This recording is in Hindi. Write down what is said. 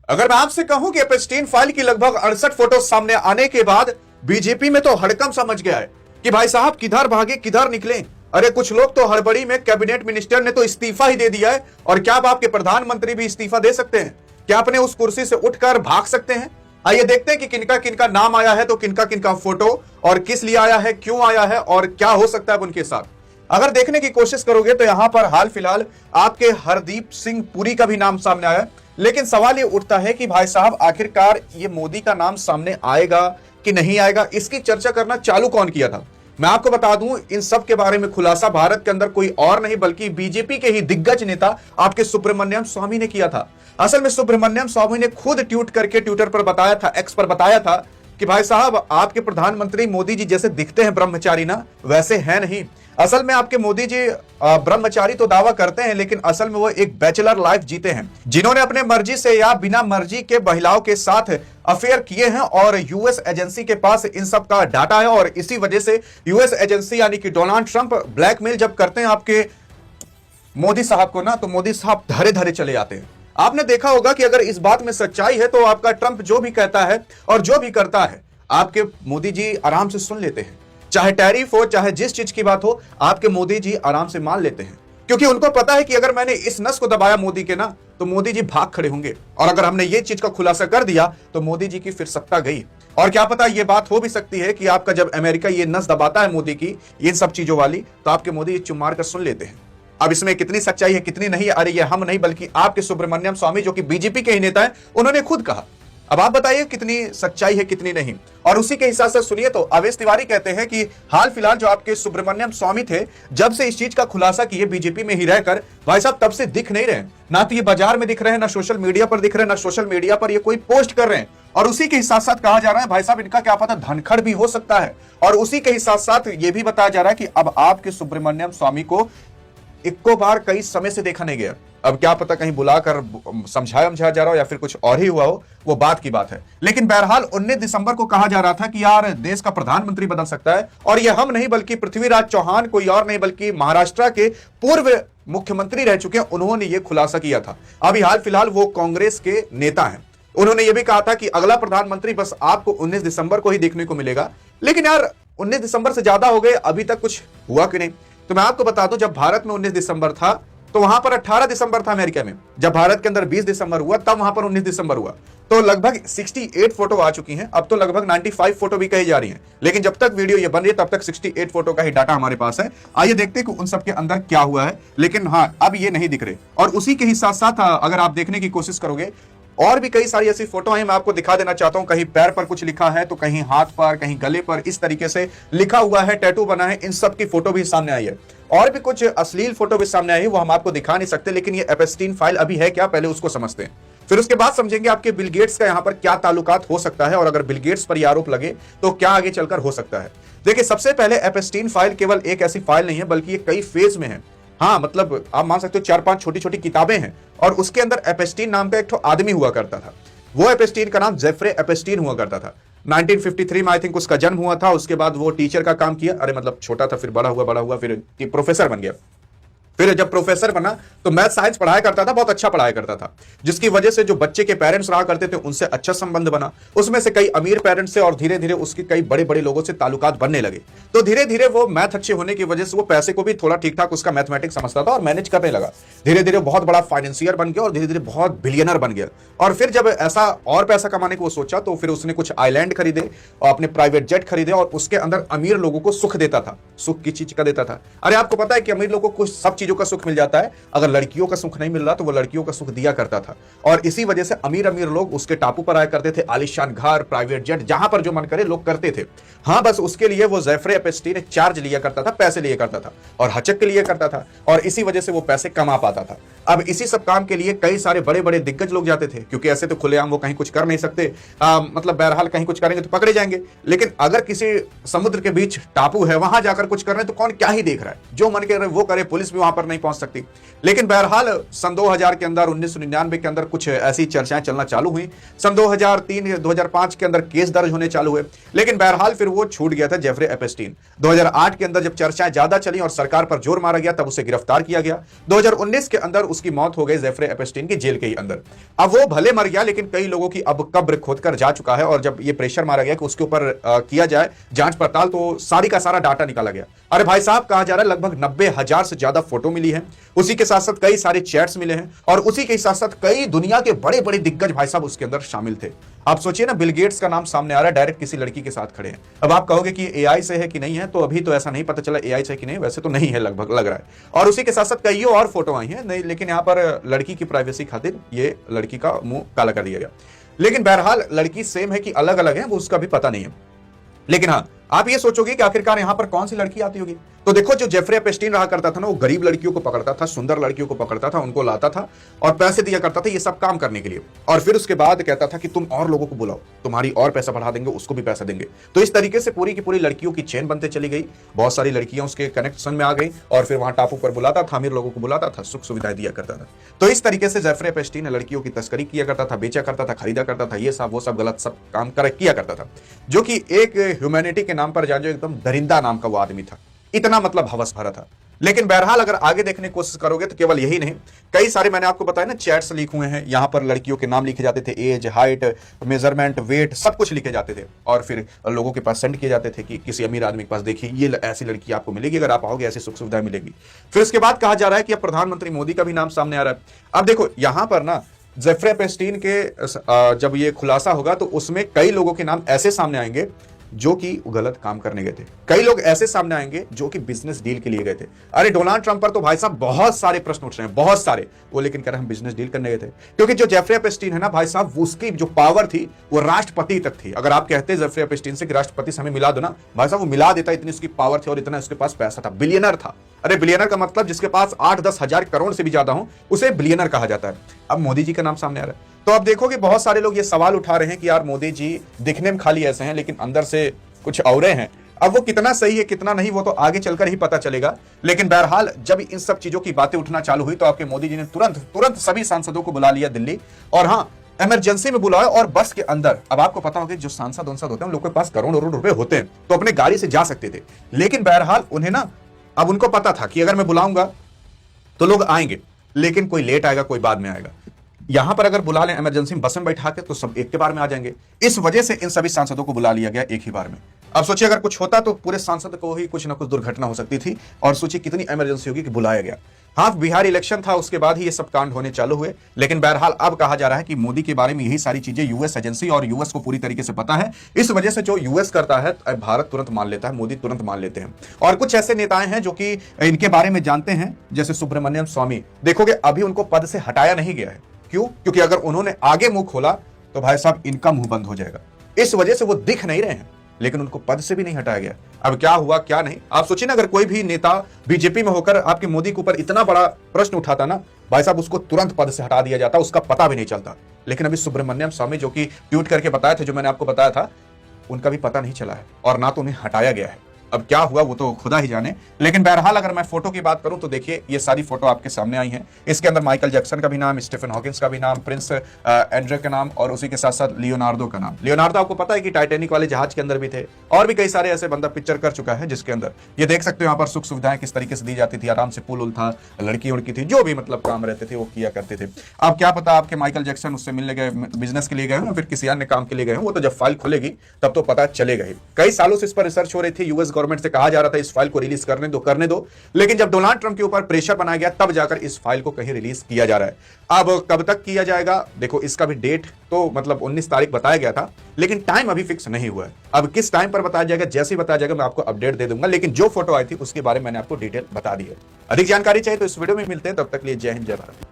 अगर मैं आपसे कहूं कि एपस्टीन फाइल की लगभग 68 फोटो सामने आने के बाद बीजेपी में तो हड़कंप समझ गया है कि भाई साहब किधर भागे किधर निकले। अरे कुछ लोग तो हड़बड़ी में कैबिनेट मिनिस्टर ने तो इस्तीफा ही दे दिया है। और क्या अब आपके प्रधानमंत्री भी इस्तीफा दे सकते हैं? क्या अपने उस कुर्सी से उठकर भाग सकते हैं? आइए देखते हैं कि किनका किनका नाम आया है, तो किनका किनका फोटो और किस लिए आया है, क्यों आया है और क्या हो सकता है उनके साथ। अगर देखने की कोशिश करोगे तो यहां पर हाल फिलहाल आपके हरदीप सिंह पुरी का भी नाम सामने आया, लेकिन सवाल ये उठता है कि भाई साहब आखिरकार ये मोदी का नाम सामने आएगा कि नहीं आएगा, इसकी चर्चा करना चालू कौन किया था? मैं आपको बता दूं, इन सब के बारे में खुलासा भारत के अंदर कोई और नहीं बल्कि बीजेपी के ही दिग्गज नेता आपके सुब्रमण्यम स्वामी ने किया था। असल में सुब्रमण्यम स्वामी ने खुद ट्वीट करके ट्विटर पर बताया था, एक्स पर बताया था कि भाई साहब आपके प्रधानमंत्री मोदी जी जैसे दिखते हैं ब्रह्मचारी ना, वैसे हैं नहीं। असल में आपके मोदी जी ब्रह्मचारी तो दावा करते हैं, लेकिन असल में वो एक बैचलर लाइफ जीते हैं, जिन्होंने अपने मर्जी से या बिना मर्जी के महिलाओं के साथ अफेयर किए हैं और यूएस एजेंसी के पास इन सब का डाटा है। और इसी वजह से यूएस एजेंसी यानी कि डोनाल्ड ट्रंप ब्लैकमेल जब करते हैं आपके मोदी साहब को ना, तो मोदी साहब धरे धरे चले जाते हैं। आपने देखा होगा कि अगर इस बात में सच्चाई है तो आपका ट्रंप जो भी कहता है और जो भी करता है आपके मोदी जी आराम से सुन लेते हैं। चाहे टैरिफ हो, चाहे जिस चीज की बात हो, आपके मोदी जी आराम से मान लेते हैं, क्योंकि उनको पता है कि अगर मैंने इस नस को दबाया मोदी के ना, तो मोदी जी भाग खड़े होंगे। और अगर हमने ये चीज का खुलासा कर दिया तो मोदी जी की फिर सत्ता गई। और क्या पता ये बात हो भी सकती है कि आपका जब अमेरिका ये नस दबाता है मोदी की इन सब चीजों वाली, तो आपके मोदी जी चुप मार कर सुन लेते हैं। अब इसमें कितनी सच्चाई है कितनी नहीं, अरे ये हम नहीं बल्कि आपके सुब्रमण्यम स्वामी जो कि बीजेपी के ही नेता है, उन्होंने खुद कहा। अब आप बताइए कितनी सच्चाई है कितनी नहीं। और उसी के हिसाब से सुनिए तो अवेश तिवारी कहते हैं कि हाल फिलहाल जो आपके सुब्रमण्यम स्वामी थे, जब से इस चीज का खुलासा किए बीजेपी में ही रहकर, भाई साहब तब से दिख नहीं रहे। ना तो ये बाजार में दिख रहे हैं, ना सोशल मीडिया पर दिख रहे हैं, ना सोशल मीडिया पर ये कोई पोस्ट कर रहे हैं। और उसी के साथ साथ कहा जा रहा है भाई साहब इनका क्या पता धनखड़ भी हो सकता है। और उसी के साथ साथ ये भी बताया जा रहा है कि अब आपके सुब्रमण्यम स्वामी को इक्को बार कई समय से देखा नहीं गया। अब क्या पता कहीं बुलाकर समझाया जा रहा हो या फिर कुछ और ही हुआ हो, वो बात की बात है। लेकिन बहरहाल 19 दिसंबर को कहा जा रहा था कि यार देश का प्रधानमंत्री बदल सकता है। और यह हम नहीं बल्कि पृथ्वीराज चौहान, कोई और नहीं बल्कि महाराष्ट्र के पूर्व मुख्यमंत्री रह चुके हैं, उन्होंने यह खुलासा किया था। अभी हाल फिलहाल वो कांग्रेस के नेता हैं। उन्होंने यह भी कहा था कि अगला प्रधानमंत्री बस आपको 19 दिसंबर को ही देखने को मिलेगा। लेकिन यार 19 दिसंबर से ज्यादा हो गए, अभी तक कुछ हुआ कि नहीं। तो मैं आपको बता दूं, जब भारत में 19 दिसंबर था तो वहां पर 18 दिसंबर था अमेरिका में। जब भारत के अंदर 20 दिसंबर हुआ तब वहां पर 19 दिसंबर हुआ। तो लगभग 68 फोटो आ चुकी हैं। अब तो लगभग 95 फोटो भी कही जा रही हैं। लेकिन जब तक वीडियो ये बन रही है तब तक 68 फोटो का ही डाटा हमारे पास है। आइए देखते हैं कि उन सब के अंदर क्या हुआ है। लेकिन हाँ, अब ये नहीं दिख रहे। और उसी के ही साथ साथ अगर आप देखने की कोशिश करोगे, और भी कई सारी ऐसी फोटो हैं, मैं आपको दिखा देना चाहता हूं। कहीं पैर पर कुछ लिखा है, तो कहीं हाथ पर, कहीं गले पर इस तरीके से लिखा हुआ है, टैटू बना है। इन सब की फोटो भी सामने आई है। और भी कुछ अश्लील फोटो भी सामने आई है, वो हम आपको दिखा नहीं सकते। लेकिन ये एपस्टीन फाइल अभी है क्या, पहले उसको समझते हैं, फिर उसके बाद समझेंगे आपके बिल गेट्स का यहाँ पर क्या ताल्लुकात हो सकता है। और अगर बिल गेट्स पर यह आरोप लगे तो क्या आगे चलकर हो सकता है। देखिए, सबसे पहले एपस्टीन फाइल केवल एक ऐसी फाइल नहीं है बल्कि ये कई फेज में है। हाँ, मतलब आप मान सकते हो 4-5 छोटी छोटी किताबें हैं और उसके अंदर एपस्टीन नाम का एक आदमी हुआ करता था। वो एपस्टीन का नाम जेफ्रे एपस्टीन हुआ करता था। 1953 में आई थिंक उसका जन्म हुआ था। उसके बाद वो टीचर का काम किया, अरे मतलब छोटा था, फिर बड़ा हुआ फिर प्रोफेसर बन गया। फिर जब प्रोफेसर बना तो मैथ साइंस पढ़ाया करता था, बहुत अच्छा पढ़ाया करता था, जिसकी वजह से जो बच्चे के पेरेंट्स रहा करते थे उनसे अच्छा संबंध बना। उसमें से कई अमीर पेरेंट्स से और धीरे धीरे उसके कई बड़े बड़े लोगों से ताल्लुकात बनने लगे। तो धीरे धीरे वो मैथ अच्छे होने की वजह से वो पैसे को भी थोड़ा ठीक ठाक उसका मैथमेटिक्स समझता था और मैनेज करने लगा। धीरे धीरे बहुत बड़ा फाइनेंशियर बन गया और धीरे धीरे बहुत बिलियनर बन गया। और फिर जब ऐसा और पैसा कमाने को सोचा तो फिर उसने कुछ आइलैंड खरीदे और अपने प्राइवेट जेट खरीदे और उसके अंदर अमीर लोगों को सुख देता था। सुख की चीज का देता था। अरे आपको पता है कि अमीर लोगों को सब चीजों का सुख मिल जाता है, अगर लड़कियों का सुख नहीं मिल रहा तो वो लड़कियों का सुख दिया करता था। और इसी वजह से अमीर अमीर लोग उसके टापू पर आया करते थे, आलिशान घर, प्राइवेट जेट, जहां पर जो मन करे लोग करते थे। हाँ, बस उसके लिए वो जेफ्रे एपस्टीन एक चार्ज लिया करता था, पैसे लिया करता था और हचक के लिए करता था और इसी वजह से वो पैसे कमा पाता था। अब इसी सब काम के लिए कई सारे बड़े बड़े दिग्गज लोग जाते थे, क्योंकि ऐसे तो खुलेआम वो कहीं कुछ कर नहीं सकते। मतलब बहरहाल कहीं कुछ करेंगे तो पकड़े जाएंगे। लेकिन अगर किसी समुद्र के बीच टापू है, वहां जाकर कुछ कर रहे हैं तो कौन क्या ही देख रहा है, जो मन करे वो करे, पुलिस भी वहां पर नहीं पहुंच सकती। लेकिन बहरहाल सन 2000 के अंदर 1999 के अंदर कुछ ऐसी चर्चाएं चलना चालू हुई। सन 2003 2005 के अंदर केस दर्ज होने चालू हुए, लेकिन बहरहाल फिर वो छूट गया था जेफरे एपस्टीन। 2008 के अंदर जब चर्चाएं ज्यादा चली और सरकार पर जोर मारा गया तब उसे गिरफ्तार किया गया। 2019 के अंदर उसकी मौत हो गई जेफरे एपस्टीन की जेल के ही अंदर। अब वो भले मर गया, लेकिन कई लोगों की अब कब्र खोदकर जा चुका है, और जब ये प्रेशर मारा गया कि उसके ऊपर किया जाए जांच पड़ताल, तो सारी का सारा डाटा निकाला गया। अरे भाई साहब, कहा जा रहा है लगभग 90,000 से ज्यादा फोटो मिली है, उसी के साथ साथ कई सारे चैट्स मिले हैं, और उसी के साथ साथ कई दुनिया के बड़े बड़े दिग्गज भाई साहब उसके अंदर शामिल थे। आप सोचिए ना, बिल गेट्स का नाम सामने आ रहा है, डायरेक्ट किसी लड़की के साथ खड़े हैं। अब आप कहोगे कि एआई से है कि नहीं है, तो अभी तो ऐसा नहीं पता चला एआई से कि नहीं, वैसे तो नहीं है, लगभग लग रहा है। और उसी के साथ साथ कई और फोटो आई हैं नहीं, लेकिन यहां पर लड़की की प्राइवेसी खातिर ये लड़की का मुंह काला कर दिया गया। लेकिन बहरहाल लड़की सेम है कि अलग अलग है, वो उसका भी पता नहीं है। लेकिन हाँ, आप ये सोचोगे कि आखिरकार यहां पर कौन सी लड़की आती होगी, तो देखो, जो जेफरे एपस्टीन रहा करता था ना, वो गरीब लड़कियों को पकड़ता था, सुंदर लड़कियों को पकड़ता था, उनको लाता था और पैसे दिया करता था ये सब काम करने के लिए, और फिर उसके बाद कहता था कि तुम और लोगों को बुलाओ, तुम्हारी और पैसा बढ़ा देंगे, उसको भी पैसा देंगे। तो इस तरीके से पूरी की पूरी लड़कियों की चेन बनते चली गई। बहुत सारी लड़कियां उसके कनेक्शन में आ गई, और फिर वहां टापू पर बुलाता था, अमीर लोगों को बुलाता था, सुख सुविधाएं दिया करता था। तो इस तरीके से जेफरे एपस्टीन लड़कियों की तस्करी किया करता था, बेचा करता था, खरीदा करता था, ये सब वो सब गलत सब काम किया करता था, जो कि एक ह्यूमैनिटी के नाम पर जान, जो एकदम दरिंदा नाम का वो आदमी था, इतना मतलब हवस भरा था। लेकिन बहरहाल अगर आगे देखने की कोशिश करोगे तो केवल यही नहीं, कई सारे मैंने आपको बताया ना चैट्स लीक हुए हैं, यहां पर लड़कियों के नाम लिखे जाते थे, एज, हाइट, मेजरमेंट, वेट, सब कुछ लिखे जाते थे, और फिर लोगों के पास सेंड किए जाते थे कि किसी अमीर आदमी के पास देखिए ये ऐसी लड़की आपको मिलेगी, अगर आप आओगे ऐसी सुख सुविधाएं मिलेगी। फिर उसके बाद कहा जा रहा है कि अब प्रधानमंत्री मोदी का भी नाम सामने आ रहा है। अब देखो यहां पर ना, जेफरे एपस्टीन के जब ये खुलासा होगा तो उसमें कई लोगों के नाम ऐसे सामने आएंगे जो कि गलत काम करने गए थे, कई लोग ऐसे सामने आएंगे जो कि बिजनेस डील के लिए गए थे। अरे डोनाल्ड ट्रंप पर तो भाई साहब बहुत सारे प्रश्न उठ रहे हैं, बहुत सारे, वो लेकिन कह रहे हम बिजनेस डील करने गए थे, क्योंकि जो जेफरे एपस्टीन है ना भाई साहब, उसकी जो पावर थी वो राष्ट्रपति तक थी। अगर आप कहते जेफरे एपस्टीन से कि राष्ट्रपति से हमें मिला दो ना, भाई साहब वो मिला देता, इतनी उसकी पावर थी और इतना उसके पास पैसा था, बिलियनर था। अरे बिलियनर का मतलब जिसके पास 8-10 हजार करोड़ से भी ज्यादा हो, उसे बिलियनर कहा जाता है। अब मोदी जी का नाम सामने आ रहा है, तो अब देखो कि बहुत सारे लोग ये सवाल उठा रहे हैं कि यार मोदी जी दिखने में खाली ऐसे हैं, लेकिन अंदर से कुछ और हैं। अब वो कितना सही है कितना नहीं, वो तो आगे चलकर ही पता चलेगा। लेकिन बहरहाल जब इन सब चीजों की बातें उठना चालू हुई तो आपके मोदी जी ने तुरंत सभी सांसदों को बुला लिया दिल्ली, और हाँ, इमरजेंसी में बुलाया, और बस के अंदर। अब आपको पता होगा जो सांसद होते हैं उन लोगों के पास करोड़ों रुपए होते हैं, तो अपने गाड़ी से जा सकते थे। लेकिन बहरहाल उन्हें ना, अब उनको पता था कि अगर मैं बुलाऊंगा तो लोग आएंगे, लेकिन कोई लेट आएगा, कोई बाद में आएगा। यहां पर अगर बुला लें इमरजेंसी में बस में बैठा के, तो सब एक के बार में आ जाएंगे। इस वजह से इन सभी सांसदों को बुला लिया गया एक ही बार में। अब सोचिए अगर कुछ होता तो पूरे सांसद को ही कुछ ना कुछ दुर्घटना हो सकती थी, और सोचिए कितनी इमरजेंसी होगी कि बुलाया गया। हाँ, बिहार इलेक्शन था, उसके बाद ही ये सब कांड होने चालू हुए। लेकिन बहरहाल अब कहा जा रहा है कि मोदी के बारे में यही सारी चीजें यूएस एजेंसी और यूएस को पूरी तरीके से पता है। इस वजह से जो यूएस करता है भारत तुरंत मान लेता है, मोदी तुरंत मान लेते हैं। और कुछ ऐसे नेताएं हैं जो कि इनके बारे में जानते हैं, जैसे सुब्रमण्यम स्वामी। देखोगे अभी उनको पद से हटाया नहीं गया है। क्यों? क्योंकि अगर उन्होंने आगे मुंह खोला तो भाई साहब इनका मुंह बंद हो जाएगा। इस वजह से वो दिख नहीं रहे हैं, लेकिन उनको पद से भी नहीं हटाया गया। अब क्या हुआ क्या नहीं, आप सोचिए ना, अगर कोई भी नेता बीजेपी में होकर आपके मोदी के ऊपर इतना बड़ा प्रश्न उठाता ना, भाई साहब उसको तुरंत पद से हटा दिया जाता, उसका पता भी नहीं चलता। लेकिन अभी सुब्रमण्यम स्वामी जो कि ट्वीट करके बताए थे, जो मैंने आपको बताया था, उनका भी पता नहीं चला है, और ना तो उन्हें हटाया गया है। अब क्या हुआ वो तो खुदा ही जाने। लेकिन बहरहाल अगर मैं फोटो की बात करूं तो देखिए ये सारी फोटो आपके सामने आई हैं। इसके अंदर माइकल जैक्सन का भी नाम, स्टीफन हॉकिंस का भी नाम, प्रिंस एंड्रे का नाम, और उसी के साथ साथ लियोनार्डो का नाम। लियोनार्डो आपको पता है कि टाइटैनिक वाले जहाज के अंदर भी थे, और भी कई सारे ऐसे बंदा पिक्चर कर चुका है, जिसके अंदर ये देख सकते हो यहाँ पर सुख सुविधाएं किस तरीके से दी जाती थी, आराम से पुल उल था, लड़की उड़की थी, जो भी मतलब काम रहते थे वो किया करते थे। अब क्या पता आपके माइकल जैक्सन उससे मिलने गए, बिजनेस के लिए गए हो, फिर किसी अन्य काम के लिए गए हो, वो तो जब फाइल खुलेगी तब तो पता चलेगा ही। कई सालों से इस पर रिसर्च हो रही थी, यूएस गवर्नमेंट से कहा जा रहा था इस फाइल को रिलीज करने दो, लेकिन जब डोनाल्ड ट्रंप के ऊपर प्रेशर बनाया गया तब जाकर इस फाइल को कहीं रिलीज किया जा रहा है। अब कब तक किया जाएगा, देखो इसका भी डेट तो मतलब 19 तारीख बताया गया था, लेकिन टाइम अभी फिक्स नहीं हुआ है। अब किस टाइम पर बताया जाएगा, जैसे ही बताया जाएगा मैं आपको अपडेट दे दूंगा। लेकिन जो फोटो आई थी उसके बारे में मैंने आपको डिटेल बता दी है। अधिक जानकारी चाहिए तो इस वीडियो में मिलते हैं, तब तक लिए जय हिंद जय भारत।